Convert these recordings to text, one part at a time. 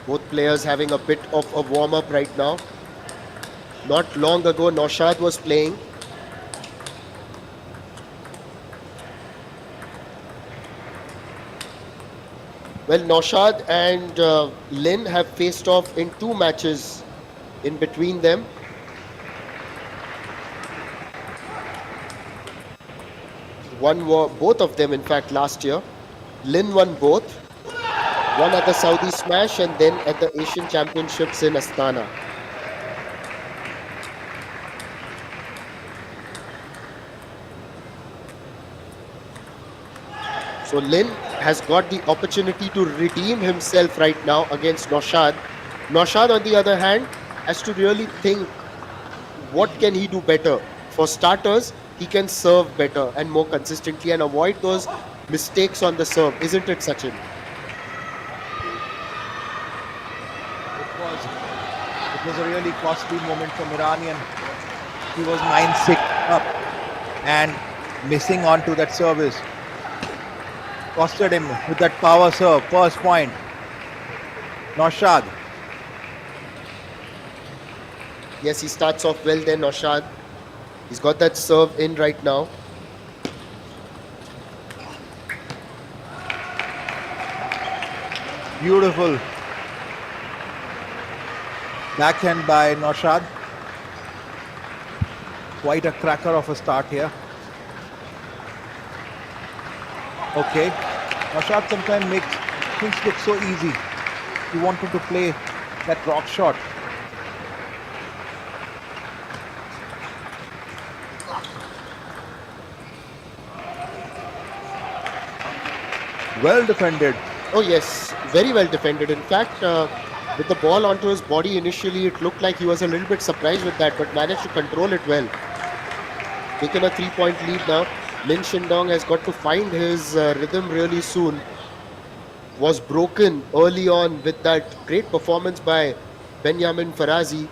Both players having a bit of a warm-up right now. Not long ago, Noshad was playing. Well, Noshad and Lin have faced off in 2 matches in between them. Both of them, in fact, last year. Lin won both. One at the Saudi Smash and then at the Asian Championships in Astana. So Lin has got the opportunity to redeem himself right now against Noshad. Noshad, on the other hand, has to really think what can he do better. For starters, he can serve better and more consistently and avoid those mistakes on the serve, isn't it, Sachin? It was a really costly moment from Iranian. He was 9-6 up and missing on to that service. Costed him with that power serve. First point. Noshad. Yes, he starts off well there, Noshad. He's got that serve in right now. Beautiful. Backhand by Noshad. Quite a cracker of a start here. Okay. Noshad sometimes makes things look so easy. He wanted to play that rock shot. Well defended. Oh yes, very well defended. In fact, with the ball onto his body initially, it looked like he was a little bit surprised with that, but managed to control it well. Taken a 3-point lead now. Lin Shidong has got to find his rhythm really soon. Was broken early on with that great performance by Benjamin Farazi.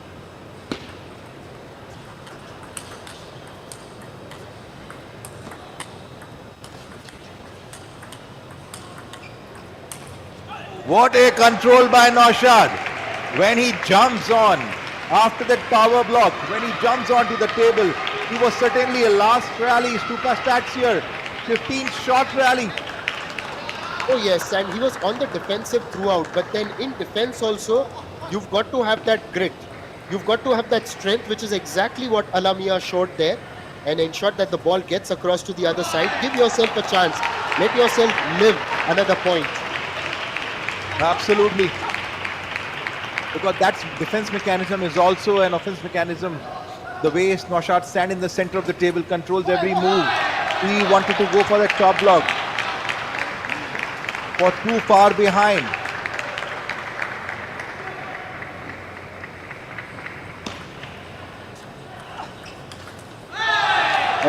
What a control by Noshad. When he jumps on, after that power block, when he jumps onto the table, he was certainly a last rally. Stuka stats here, 15 shot rally. Oh yes, and he was on the defensive throughout, but then in defense also, you've got to have that grit. You've got to have that strength, which is exactly what Alamiyan showed there, and ensure that the ball gets across to the other side. Give yourself a chance. Let yourself live another point. Absolutely. Because that defense mechanism is also an offense mechanism. The way Noshad stand in the center of the table, controls every move. He wanted to go for the top block. For too far behind.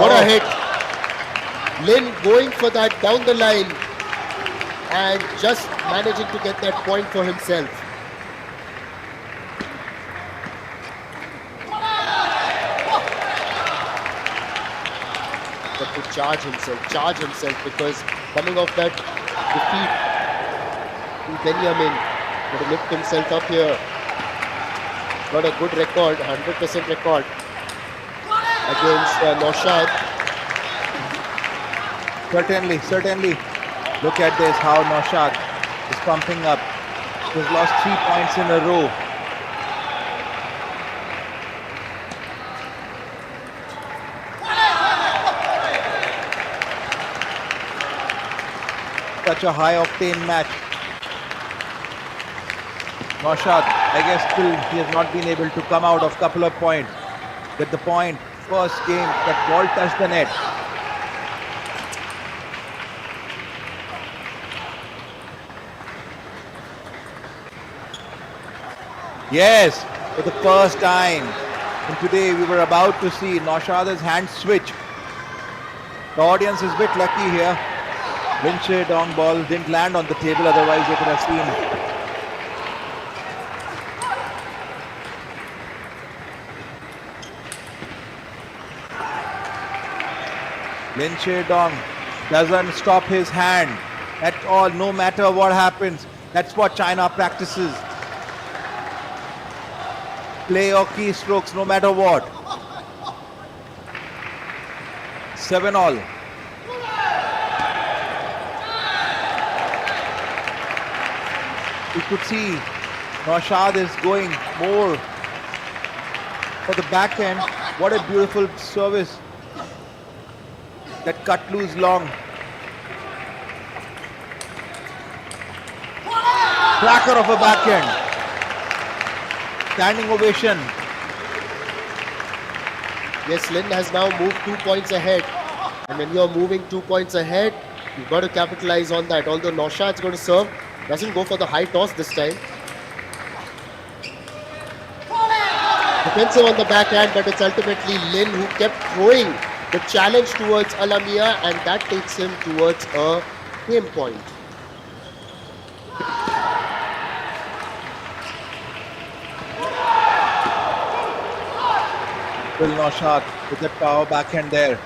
What a hit. Lin going for that down the line and just managing to get that point for himself. But to charge himself because coming off that defeat to Benjamin, got to lift himself up here. Got a good record, 100% record against Noshad. Certainly. Look at this, how Noshad is pumping up. He's lost 3 points in a row. Such a high octane match. Noshad, I guess still he has not been able to come out of couple of points. Get the point. First game, that ball touched the net. Yes, for the first time. And today we were about to see Noshad's hand switch. The audience is a bit lucky here. Shidong ball didn't land on the table, otherwise they could have seen. Shidong doesn't stop his hand at all, no matter what happens. That's what China practices. Play your keystrokes no matter what. 7-all. You could see Noshad is going more for the backhand. What a beautiful service. That cut loose long. Cracker of a backhand. Standing ovation. Yes, Lin has now moved 2 points ahead. And when you're moving 2 points ahead, you've got to capitalize on that. Although Noshad's going to serve, doesn't go for the high toss this time. Defensive on the backhand, but it's ultimately Lin who kept throwing the challenge towards Alamiyan, and that takes him towards a game point. Will Noshad with that power backhand there.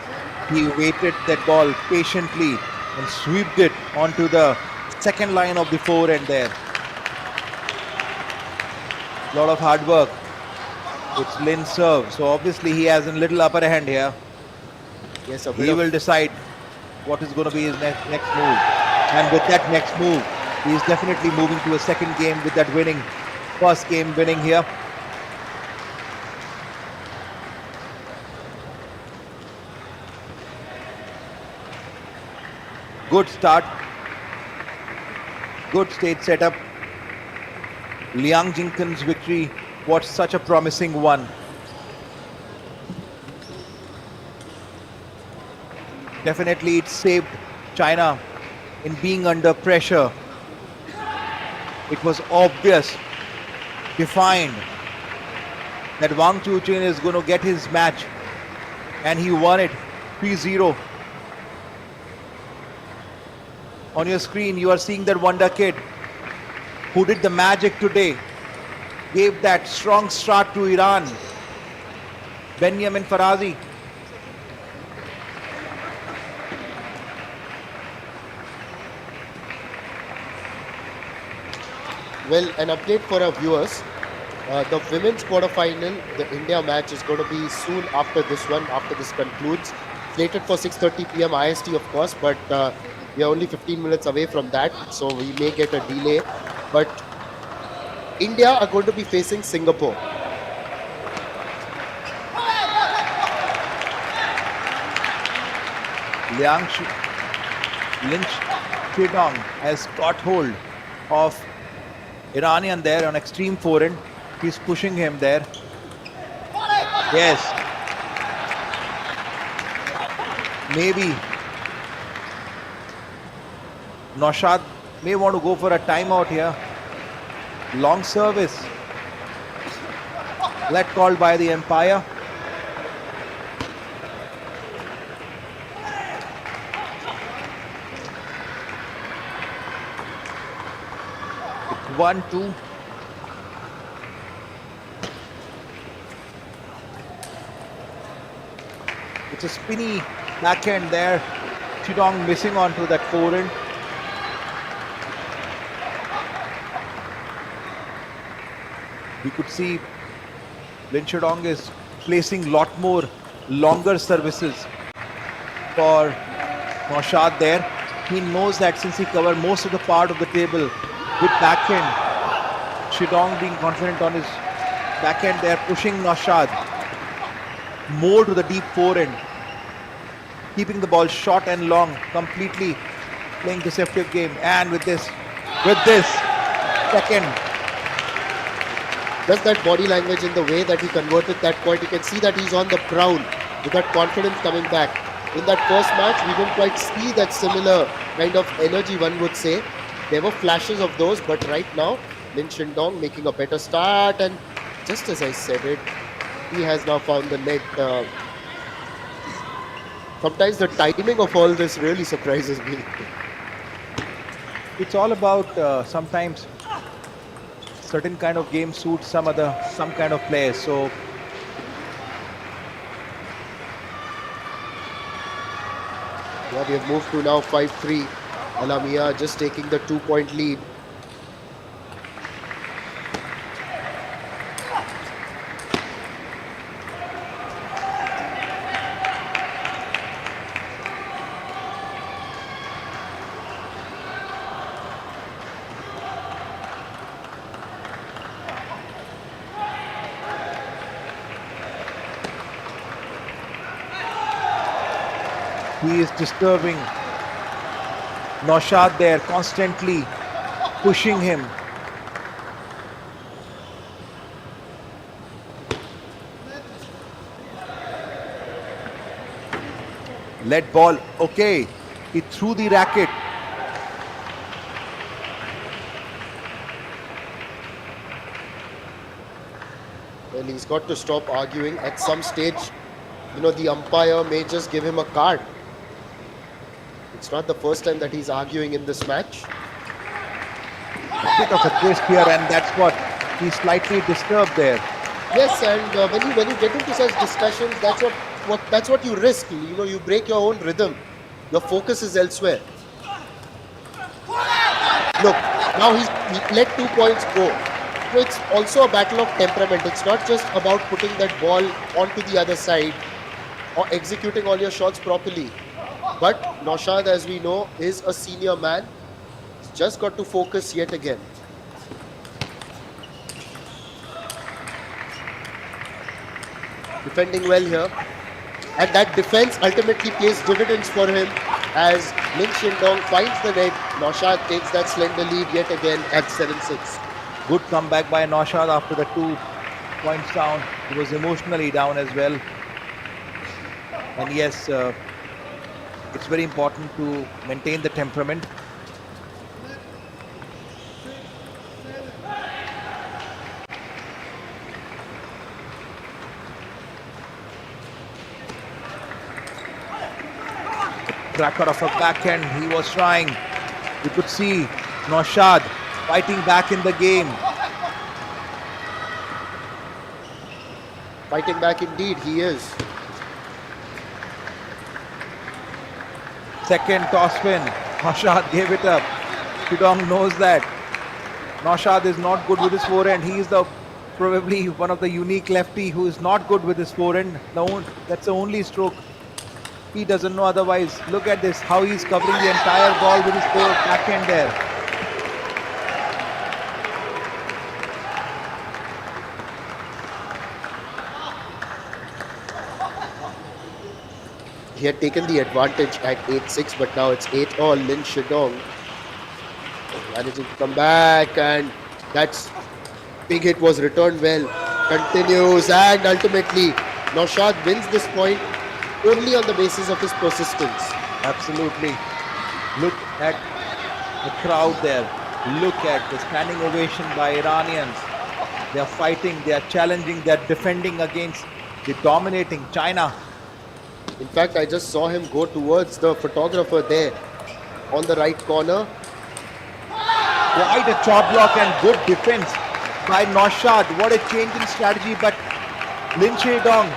He waited that ball patiently and swept it onto the second line of the forehand there. Lot of hard work. It's Lin's serve. So obviously he has a little upper hand here. Yes, a bit He of will decide what is going to be his next move. And with that next move, he is definitely moving to a second game with that first game winning here. Good start. Good stage setup. Liang Jinken's victory was such a promising one. Definitely it saved China in being under pressure. It was obvious, defined, that Wang Chuqin is going to get his match, and he won it 3-0. On your screen, you are seeing that wonder kid who did the magic today, gave that strong start to Iran, Benjamin Farazi. Well, an update for our viewers. The women's quarterfinal, the India match, is going to be soon after this one, after this concludes. Slated for 6:30 p.m. IST, of course, but we are only 15 minutes away from that, so we may get a delay. But India are going to be facing Singapore. Lynch Shidong has got hold of Iranian there on extreme forehand. He's pushing him there. Yes. Maybe Noshad may want to go for a timeout here. Long service. Let called by the umpire. It's 1-2. It's a spinny backhand there. Shidong missing onto that forehand. We could see Lin Shidong is placing lot more longer services for Noshad there. He knows that since he covered most of the part of the table with backhand, Shidong being confident on his backhand there, pushing Noshad more to the deep forehand, keeping the ball short and long, completely playing deceptive game. And with this second. Just that body language in the way that he converted that point, you can see that he's on the prowl with that confidence coming back. In that first match, we didn't quite see that similar kind of energy, one would say. There were flashes of those, but right now, Lin Shidong making a better start, and just as I said it, he has now found the net. Sometimes the timing of all this really surprises me. It's all about sometimes certain kind of game suits some kind of players. So yeah, we have moved to now 5-3. Alamiyan just taking the 2-point lead. He is disturbing Noshad there, constantly pushing him. Let ball, okay. He threw the racket. Well, he's got to stop arguing. At some stage, the umpire may just give him a card. It's not the first time that he's arguing in this match. A bit of a twist here, and that's what he's slightly disturbed there. Yes, and when you get into such discussions, that's what you risk. You break your own rhythm. Your focus is elsewhere. Look, now he let 2 points go. It's also a battle of temperament. It's not just about putting that ball onto the other side or executing all your shots properly. But Noshad, as we know, is a senior man. He's just got to focus yet again. Defending well here. And that defense ultimately pays dividends for him as Shidong finds the net. Noshad takes that slender lead yet again at 7-6. Good comeback by Noshad after the 2 points down. He was emotionally down as well. And yes, it's very important to maintain the temperament. Cracker of a backhand, he was trying. You could see Noshad fighting back in the game. Fighting back indeed, he is. Second toss spin, Noshad gave it up. Shidong knows that Noshad is not good with his forehand. He is probably one of the unique lefty who is not good with his forehand. That's the only stroke. He doesn't know otherwise. Look at this, how he's covering the entire ball with his backhand there. He had taken the advantage at 8-6, but now it's 8-all. Lin Shidong managing to come back, and that's big hit was returned well. Continues, and ultimately Noshad wins this point only on the basis of his persistence. Absolutely. Look at the crowd there. Look at the standing ovation by Iranians. They are fighting, they are challenging, they are defending against the dominating China. In fact, I just saw him go towards the photographer there on the right corner. Quite a chop block and good defense by Noshad. What a change in strategy, but Lin Shidong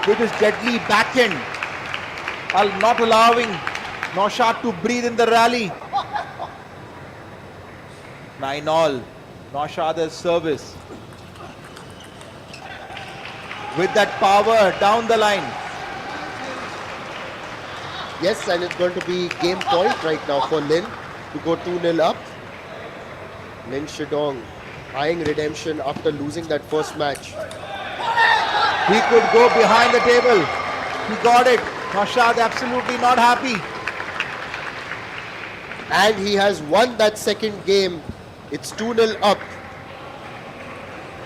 with his deadly backhand, not allowing Noshad to breathe in the rally. 9-all. Noshad's service. With that power down the line. Yes, and it's going to be game point right now for Lin to go 2-0 up. Lin Shidong eyeing redemption after losing that first match. He could go behind the table. He got it. Noshad absolutely not happy. And he has won that second game. It's 2-0 up.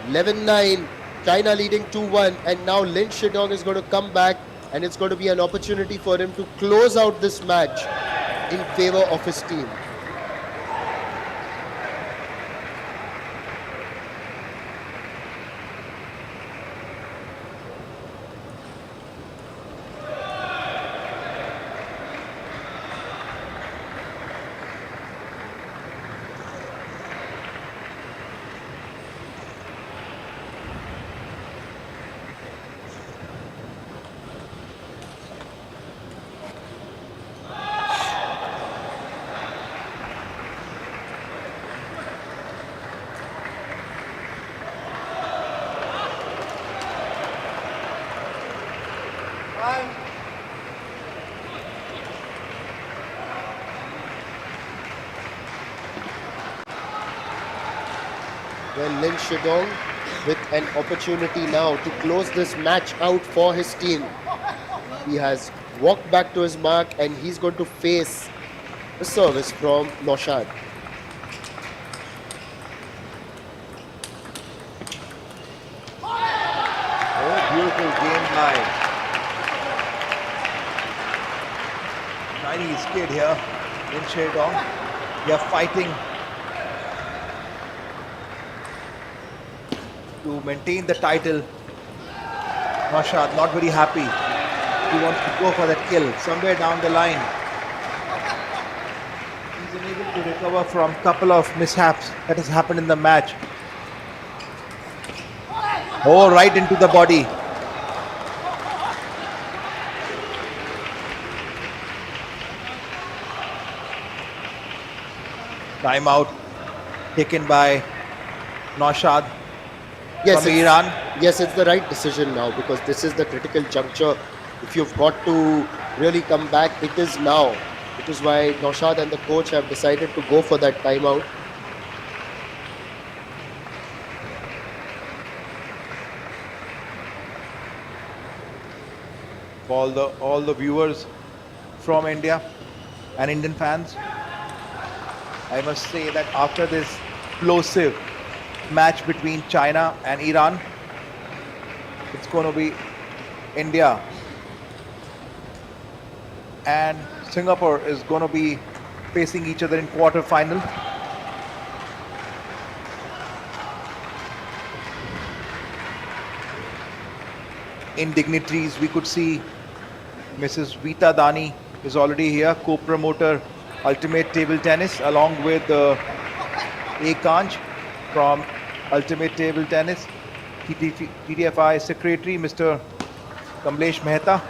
11-9. China leading 2-1. And now Lin Shidong is going to come back, and it's going to be an opportunity for him to close out this match in favor of his team. Well, Lin Shidong with an opportunity now to close this match out for his team. He has walked back to his mark, and he's going to face the service from Noshad. Oh, beautiful game by Chinese kid here in Shidong. They are fighting to maintain the title. Noshad not very happy. He wants to go for that kill somewhere down the line. He's unable to recover from a couple of mishaps that has happened in the match. Oh, right into the body. Timeout taken by Noshad Yes, from it's, Iran. yes, it's the right decision now, because this is the critical juncture. If you've got to really come back, it is now. It is why Noshad and the coach have decided to go for that timeout. All the viewers from India and Indian fans, I must say that after this explosive match between China and Iran, it's going to be India and Singapore is going to be facing each other in quarter-final. In dignitaries, we could see Mrs. Vita Dani is already here, co-promoter Ultimate Table Tennis, along with A. Kanj from Ultimate Table Tennis, TTFI Secretary Mr. Kamlesh Mehta.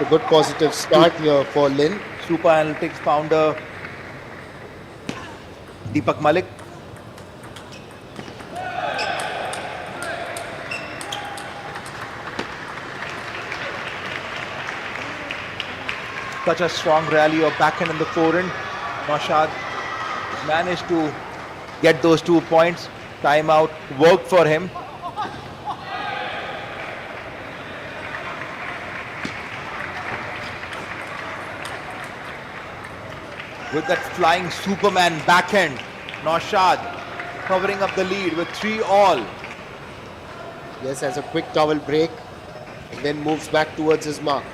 A good positive start here for Lin. Super Analytics founder Deepak Malik. Such a strong rally of backhand in the forehand. Noshad managed to get those 2 points. Timeout worked for him. With that flying Superman backhand, Noshad covering up the lead with 3-all. Yes, has a quick towel break and then moves back towards his mark.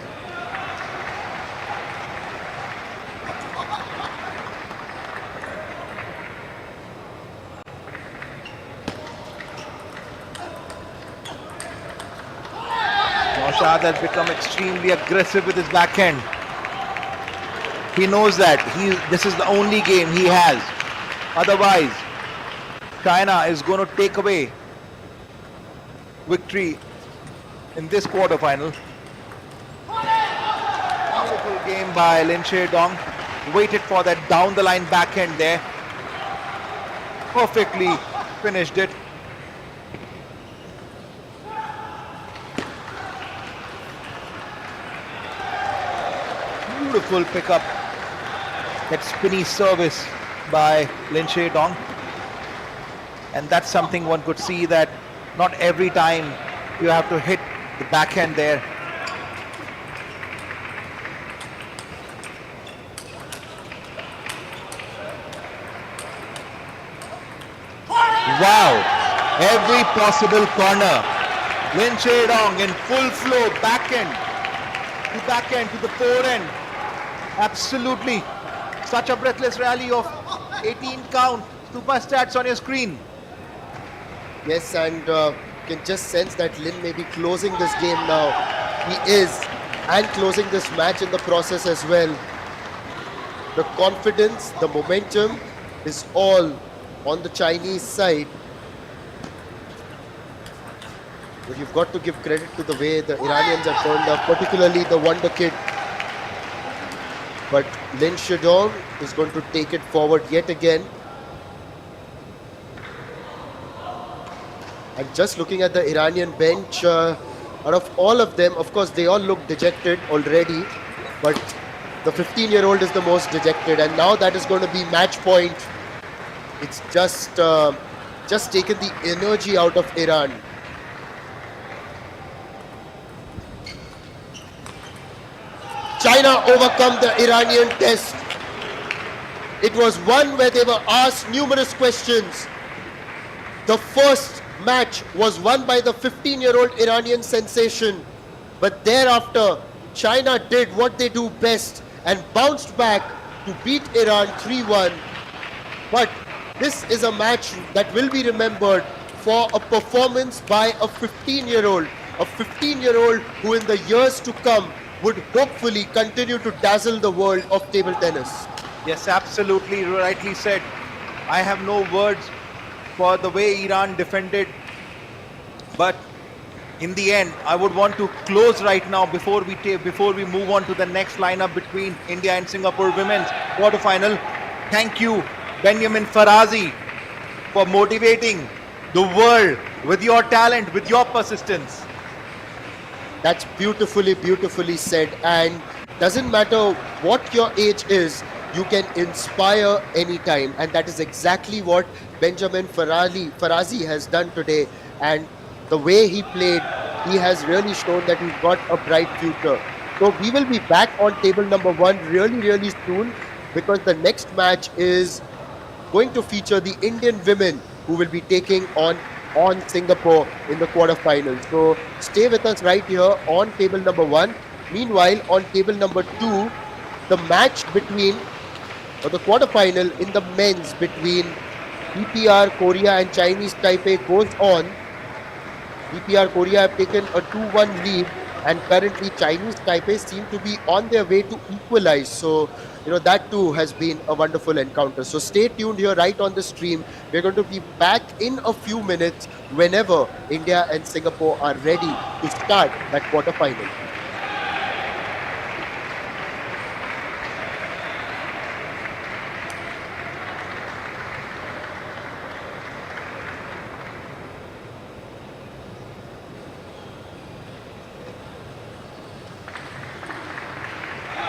Noshad has become extremely aggressive with his backhand. He knows that this is the only game he has. Otherwise, China is going to take away victory in this quarterfinal. Beautiful game by Lin Shidong. Waited for that down the line backhand there. Perfectly finished it. Beautiful pickup. That spinny service by Lin Shidong. And that's something one could see, that not every time you have to hit the backhand there. Wow! Every possible corner. Lin Shidong in full flow, backhand to the forehand. Absolutely. Such a breathless rally of 18 count. Super stats on your screen. Yes, and you can just sense that Lin may be closing this game now. He is, and closing this match in the process as well. The confidence, the momentum is all on the Chinese side. But you've got to give credit to the way the Iranians have turned up, particularly the wonder kid. But Lin Shidong is going to take it forward yet again. And just looking at the Iranian bench, out of all of them, of course, they all look dejected already. But the 15-year-old is the most dejected. And now that is going to be match point. It's just just taken the energy out of Iran. China overcome the Iranian test. It was one where they were asked numerous questions. The first match was won by the 15-year-old Iranian sensation. But thereafter, China did what they do best and bounced back to beat Iran 3-1. But this is a match that will be remembered for a performance by a 15-year-old. A 15-year-old who in the years to come would hopefully continue to dazzle the world of table tennis. Yes, absolutely rightly said. I have no words for the way Iran defended. But in the end, I would want to close right now before we move on to the next lineup between India and Singapore women's quarterfinal. Thank you, Benjamin Farazi, for motivating the world with your talent, with your persistence. That's beautifully said. And doesn't matter what your age is, you can inspire anytime. And that is exactly what Benjamin Farazi has done today. And the way he played, he has really shown that he's got a bright future. So we will be back on table number 1 really soon, because the next match is going to feature the Indian women who will be taking on Singapore in the quarterfinals. So stay with us right here on table number 1. Meanwhile, on table number 2, the match between the quarterfinal in the men's between DPR Korea and Chinese Taipei goes on. DPR Korea have taken a 2-1 lead, and currently Chinese Taipei seem to be on their way to equalize. So, that too has been a wonderful encounter. So stay tuned here right on the stream. We're going to be back in a few minutes whenever India and Singapore are ready to start that quarterfinal.